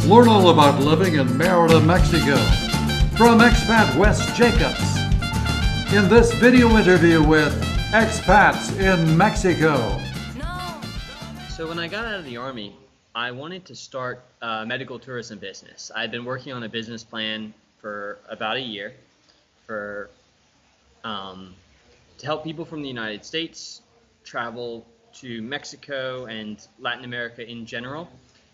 Learn all about living in Mérida, Mexico from Expat Wes Jacobs in this video interview with expats in Mexico. So when I got out of the Army, I wanted to start a medical tourism business. I had been working on a business plan for about a year for to help people from the United States travel to Mexico and Latin America in general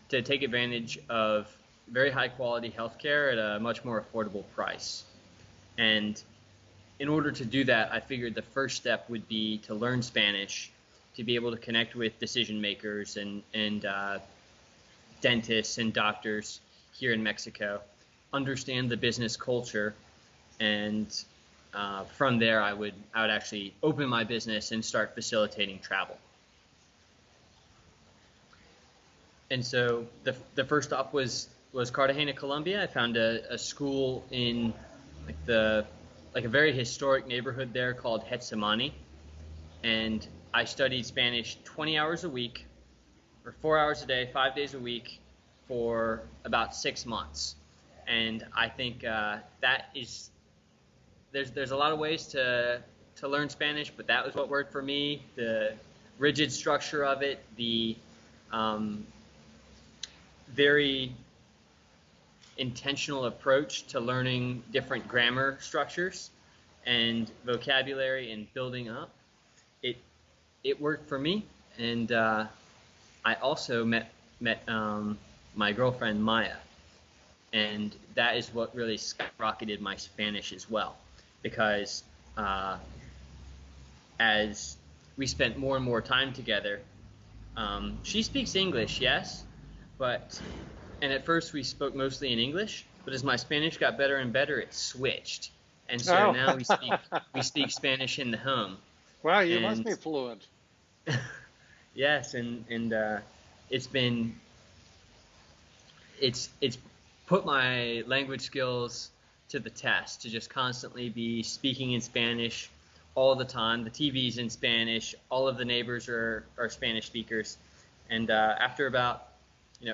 to take advantage of very high quality healthcare at a much more affordable price. And in order to do that, I figured the first step would be to learn Spanish, to be able to connect with decision makers and dentists and doctors here in Mexico, understand the business culture, and from there I would actually open my business and start facilitating travel. And so the first stop was Cartagena, Colombia. I found a school in a very historic neighborhood there called Getsemani, and I studied Spanish 20 hours a week, or 4 hours a day, 5 days a week, for about 6 months. And I think there's a lot of ways to learn Spanish, but that was what worked for me. The rigid structure of it, the very intentional approach to learning different grammar structures and vocabulary and building up, it worked for me. And I also met my girlfriend Maya, and that is what really skyrocketed my Spanish as well, because as we spent more and more time together, she speaks English, yes, and at first we spoke mostly in English, but as my Spanish got better and better, it switched, and so now we speak Spanish in the home. Wow, you must be fluent. Yes, and it's put my language skills to the test, to just constantly be speaking in Spanish all the time. The TV's in Spanish. All of the neighbors are Spanish speakers. And after about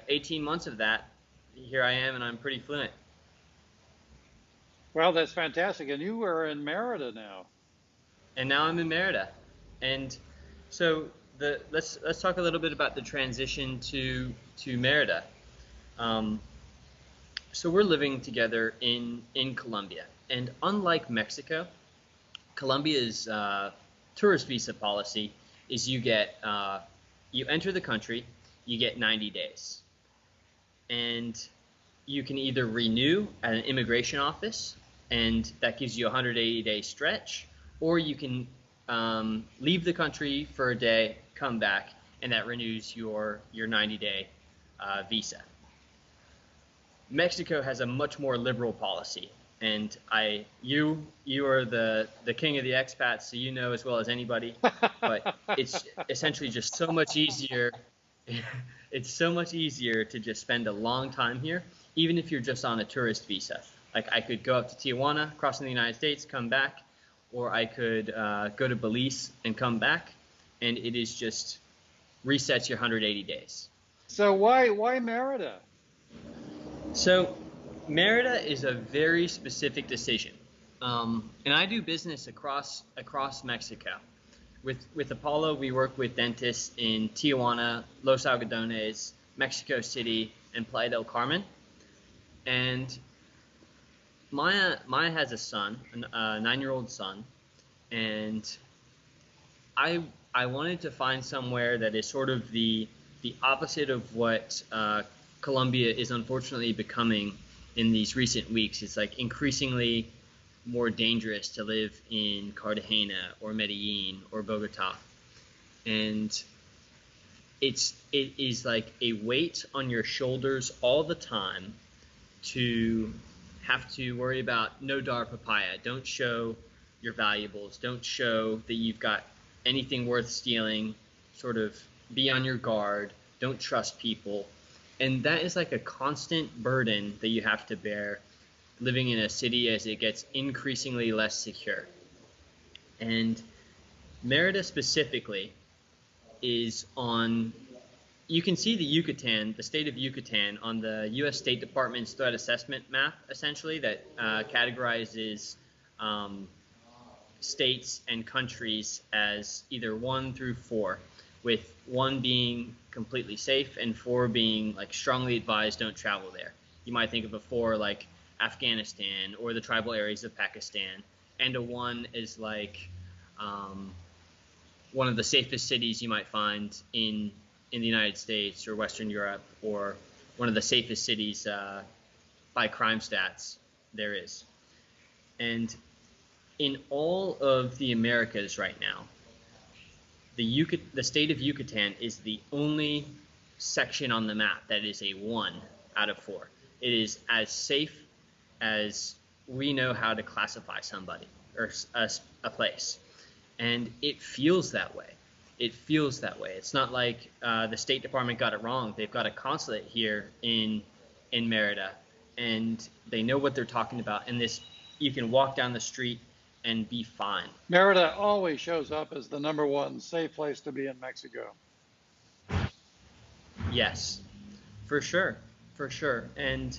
18 months of that, here I am, and I'm pretty fluent. Well, that's fantastic. And you are in Mérida now. And now I'm in Mérida. And so let's talk a little bit about the transition to Mérida. So we're living together in Colombia, and unlike Mexico, Colombia's tourist visa policy is you enter the country, you get 90 days, and you can either renew at an immigration office, and that gives you a 180-day stretch, or you can leave the country for a day, come back, and that renews your 90-day visa. Mexico has a much more liberal policy, and you are the king of the expats, so you know as well as anybody, but it's essentially just so much easier. It's so much easier to just spend a long time here, even if you're just on a tourist visa. Like, I could go up to Tijuana, crossing the United States, come back, or I could go to Belize and come back, and it is just resets your 180 days. So why Mérida? So Mérida is a very specific decision, and I do business across Mexico. With Apollo, we work with dentists in Tijuana, Los Algodones, Mexico City, and Playa del Carmen. And Maya has a son, a 9-year-old son, and I wanted to find somewhere that is sort of the opposite of what Colombia is unfortunately becoming in these recent weeks. It's like increasingly more dangerous to live in Cartagena or Medellin or Bogota, and it is like a weight on your shoulders all the time to have to worry about no dar papaya. Don't show your valuables. Don't show that you've got anything worth stealing. Sort of be on your guard. Don't trust people. And that is like a constant burden that you have to bear living in a city as it gets increasingly less secure. And Mérida specifically is on you can see the Yucatan, the state of Yucatan, on the U.S. State Department's threat assessment map, essentially, that categorizes states and countries as either 1 through 4, with 1 being completely safe and 4 being like strongly advised don't travel there. You might think of a 4 like Afghanistan or the tribal areas of Pakistan, and a 1 is like one of the safest cities you might find in the United States or Western Europe, or one of the safest cities by crime stats there is. And in all of the Americas right now, the state of Yucatan is the only section on the map that is a 1 out of 4. It is as safe as we know how to classify somebody or a place. And it feels that way. It feels that way. It's not like the State Department got it wrong. They've got a consulate here in Mérida, and they know what they're talking about. And you can walk down the street and be fine. Mérida always shows up as the #1 safe place to be in Mexico. Yes, for sure, for sure. And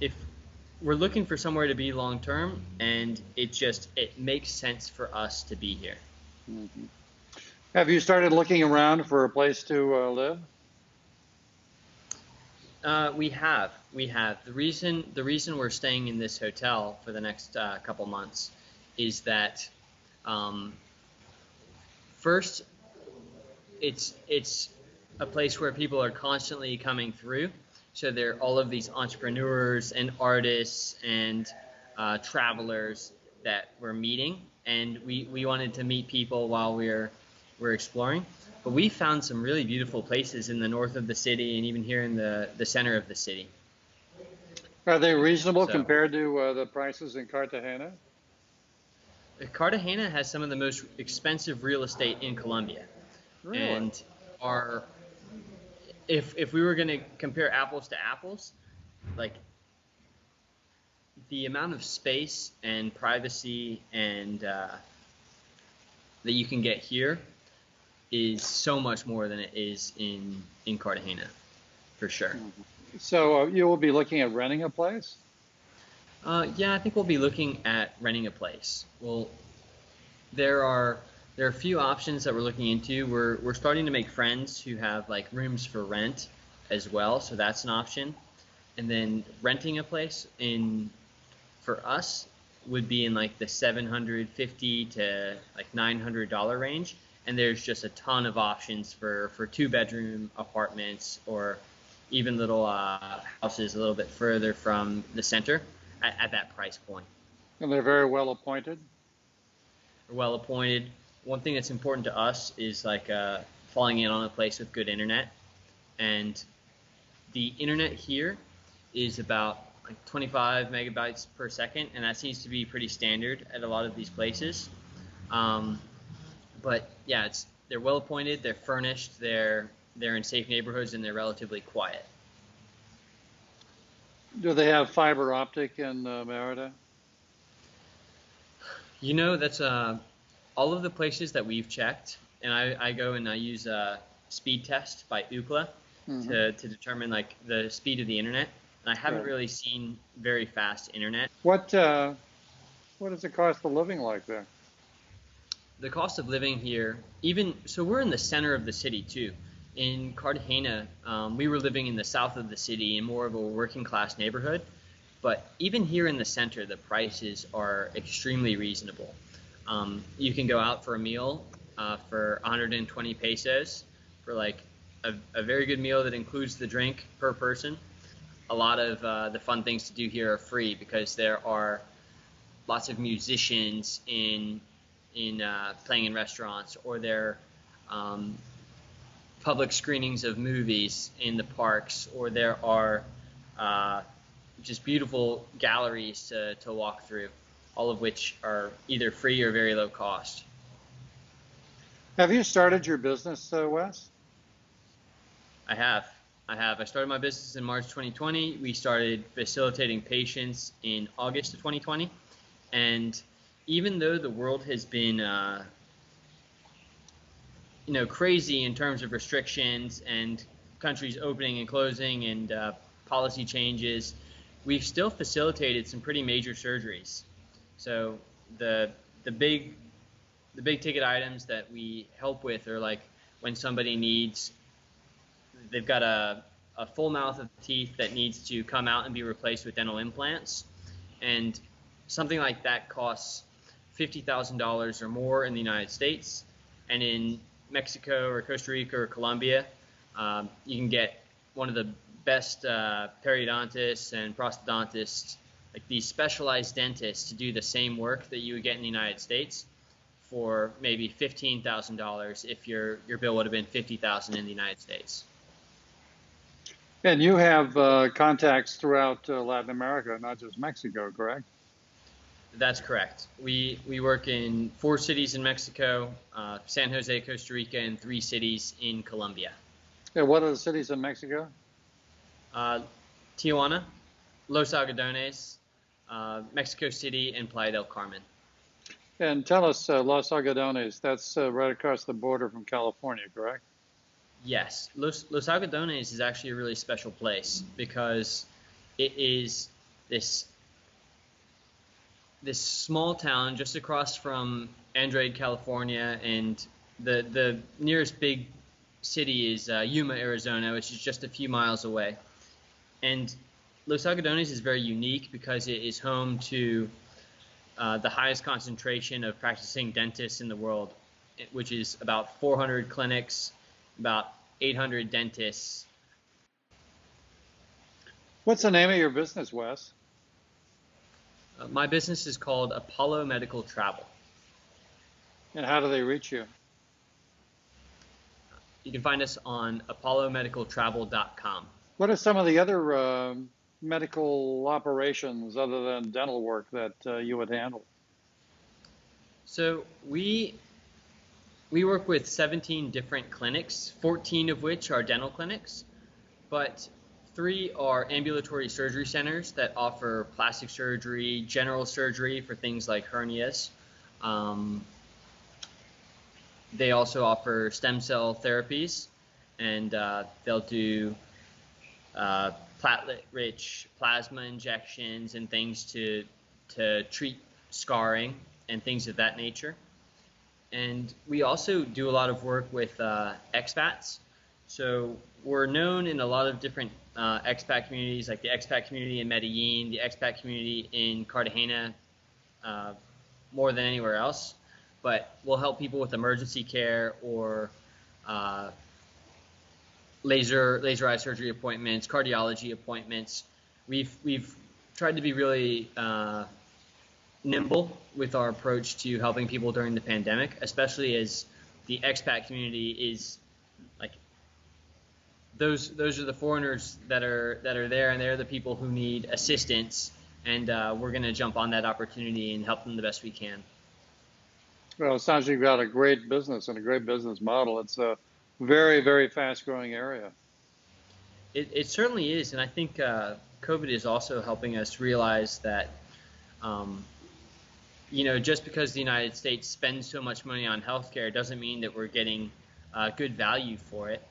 if we're looking for somewhere to be long term, and it makes sense for us to be here. Mm-hmm. Have you started looking around for a place to live? We have. The reason we're staying in this hotel for the next couple months is that first, it's a place where people are constantly coming through. So there are all of these entrepreneurs and artists and travelers that we're meeting, and we wanted to meet people while we're exploring. But we found some really beautiful places in the north of the city, and even here in the center of the city. Are they reasonable compared to the prices in Cartagena? Cartagena has some of the most expensive real estate in Colombia. Really? And if we were going to compare apples to apples, like the amount of space and privacy and that you can get here is so much more than it is in Cartagena, for sure. So you will be looking at renting a place? Yeah, I think we'll be looking at renting a place. Well, there are a few options that we're looking into. We're starting to make friends who have like rooms for rent as well, so that's an option. And then renting a place for us would be in like the $750 to like $900 range. And there's just a ton of options for 2-bedroom apartments, or even little houses a little bit further from the center at that price point. And they're very well appointed? Well appointed. One thing that's important to us is like falling in on a place with good internet. And the internet here is about like 25 megabytes per second, and that seems to be pretty standard at a lot of these places. But yeah, they're well appointed, they're furnished, they're in safe neighborhoods, and they're relatively quiet. Do they have fiber optic in Mérida? You know, that's all of the places that we've checked, and I go and I use a speed test by Ookla to determine like the speed of the internet, and I haven't really seen very fast internet. What does the cost of living like there? The cost of living here, so we're in the center of the city too. In Cartagena, we were living in the south of the city in more of a working class neighborhood, but even here in the center, the prices are extremely reasonable. You can go out for a meal for 120 pesos for like a very good meal that includes the drink per person. A lot of the fun things to do here are free because there are lots of musicians playing in restaurants, or there are public screenings of movies in the parks, or there are just beautiful galleries to walk through, all of which are either free or very low cost. Have you started your business, Wes? I have. I started my business in March 2020. We started facilitating patients in August of 2020. And even though the world has been crazy in terms of restrictions and countries opening and closing and policy changes, we've still facilitated some pretty major surgeries. So the big ticket items that we help with are like when somebody they've got a full mouth of teeth that needs to come out and be replaced with dental implants, and something like that costs $50,000 or more in the United States, and in Mexico or Costa Rica or Colombia, you can get one of the best periodontists and prosthodontists, like these specialized dentists, to do the same work that you would get in the United States for maybe $15,000 if your bill would have been $50,000 in the United States. And you have contacts throughout Latin America, not just Mexico, correct? That's correct. We work in 4 cities in Mexico, San Jose, Costa Rica, and 3 cities in Colombia. Yeah, what are the cities in Mexico? Tijuana, Los Algodones, Mexico City, and Playa del Carmen. And tell us, Los Algodones, that's right across the border from California, correct? Yes, Los Algodones is actually a really special place because it is this small town just across from Android, California, and the nearest big city is Yuma, Arizona, which is just a few miles away. And Los Algodones is very unique because it is home to the highest concentration of practicing dentists in the world, which is about 400 clinics, about 800 dentists. What's the name of your business, Wes? My business is called Apollo Medical Travel. And how do they reach you? You can find us on apollomedicaltravel.com. What are some of the other medical operations other than dental work that you would handle? So we work with 17 different clinics, 14 of which are dental clinics, but 3 are ambulatory surgery centers that offer plastic surgery, general surgery for things like hernias. They also offer stem cell therapies, and they'll do platelet-rich plasma injections and things to treat scarring and things of that nature. And we also do a lot of work with expats. So we're known in a lot of different expat communities, like the expat community in Medellin, the expat community in Cartagena, more than anywhere else. But we'll help people with emergency care or laser eye surgery appointments, cardiology appointments. We've tried to be really nimble with our approach to helping people during the pandemic, especially as the expat community is like those are the foreigners that are there, and they're the people who need assistance, and we're going to jump on that opportunity and help them the best we can. Well, it sounds like you've got a great business and a great business model. It's a very, very fast-growing area. It certainly is, and I think COVID is also helping us realize that, just because the United States spends so much money on healthcare doesn't mean that we're getting good value for it.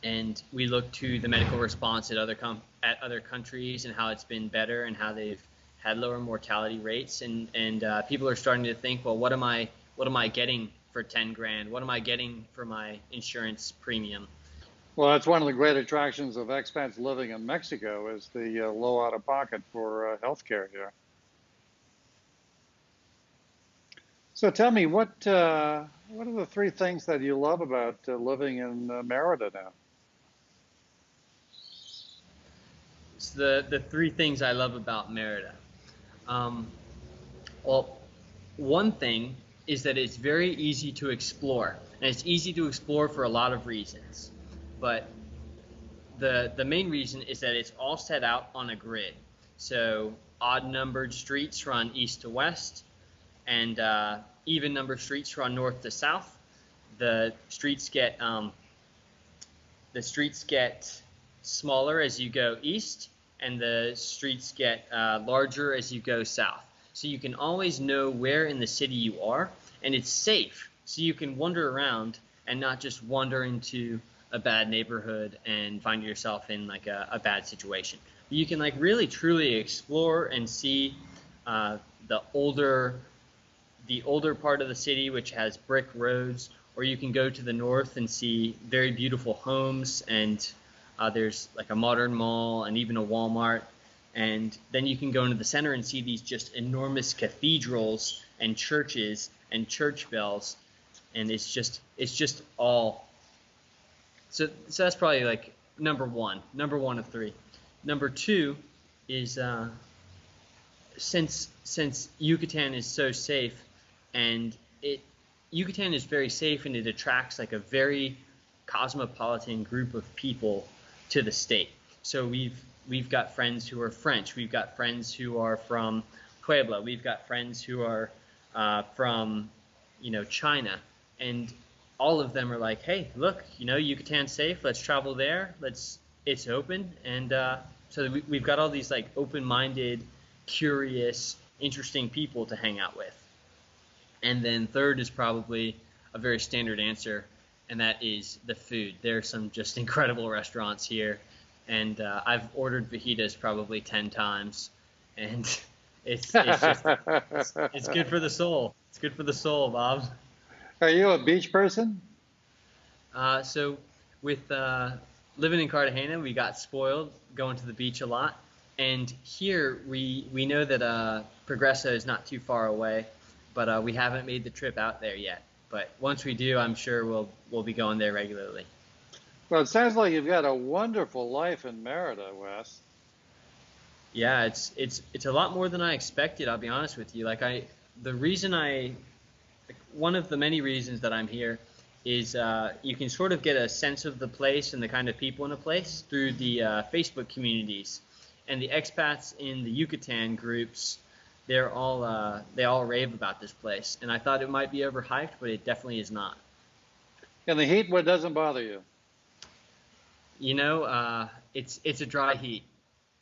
And we look to the medical response at other countries and how it's been better and how they've had lower mortality rates, and people are starting to think, well, what am I getting for 10 grand? What am I getting for my insurance premium? Well, that's one of the great attractions of expats living in Mexico is the low out-of-pocket for healthcare here. So tell me, what are the 3 things that you love about living in Mérida now? So the 3 things I love about Mérida. Well, one thing is that it's very easy to explore, and it's easy to explore for a lot of reasons. But the main reason is that it's all set out on a grid. So odd-numbered streets run east to west, and even-numbered streets run north to south. The streets get smaller as you go east, and the streets get larger as you go south. So you can always know where in the city you are, and it's safe. So you can wander around and not just wander into a bad neighborhood and find yourself in like a bad situation. You can like really truly explore and see uh, the older the older part of the city, which has brick roads, or you can go to the north and see very beautiful homes, and there's like a modern mall and even a Walmart. And then you can go into the center and see these just enormous cathedrals and churches and church bells, and it's just all. So that's probably like number one of three. Number two is since Yucatan is so safe, and it Yucatan is very safe, and it attracts like a very cosmopolitan group of people to the state. So we've got friends who are French, we've got friends who are from Puebla, we've got friends who are from China, and all of them are like, hey, look, Yucatan's safe, let's travel there, it's open, and so we've got all these like open-minded, curious, interesting people to hang out with. And then third is probably a very standard answer, and that is the food. There are some just incredible restaurants here, and I've ordered fajitas probably 10 times, and it's just it's good for the soul. It's good for the soul, Bob. Are you a beach person? So with living in Cartagena, we got spoiled going to the beach a lot. And here we know that Progreso is not too far away, but we haven't made the trip out there yet. But once we do, I'm sure we'll be going there regularly. Well, it sounds like you've got a wonderful life in Mérida, Wes. Yeah, it's a lot more than I expected. I'll be honest with you. One of the many reasons that I'm here is you can sort of get a sense of the place and the kind of people in a place through the Facebook communities. And the expats in the Yucatan groups, they all rave about this place. And I thought it might be overhyped, but it definitely is not. And the heat, what doesn't bother you? It's a dry heat.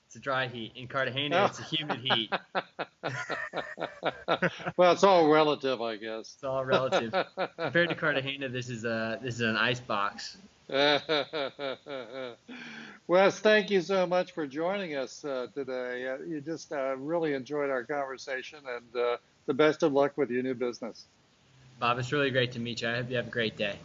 It's a dry heat. In Cartagena, it's a humid heat. Well, it's all relative, I guess. It's all relative. Compared to Cartagena, this is an ice box. Wes, thank you so much for joining us today. You just really enjoyed our conversation, and the best of luck with your new business. Bob, it's really great to meet you. I hope you have a great day.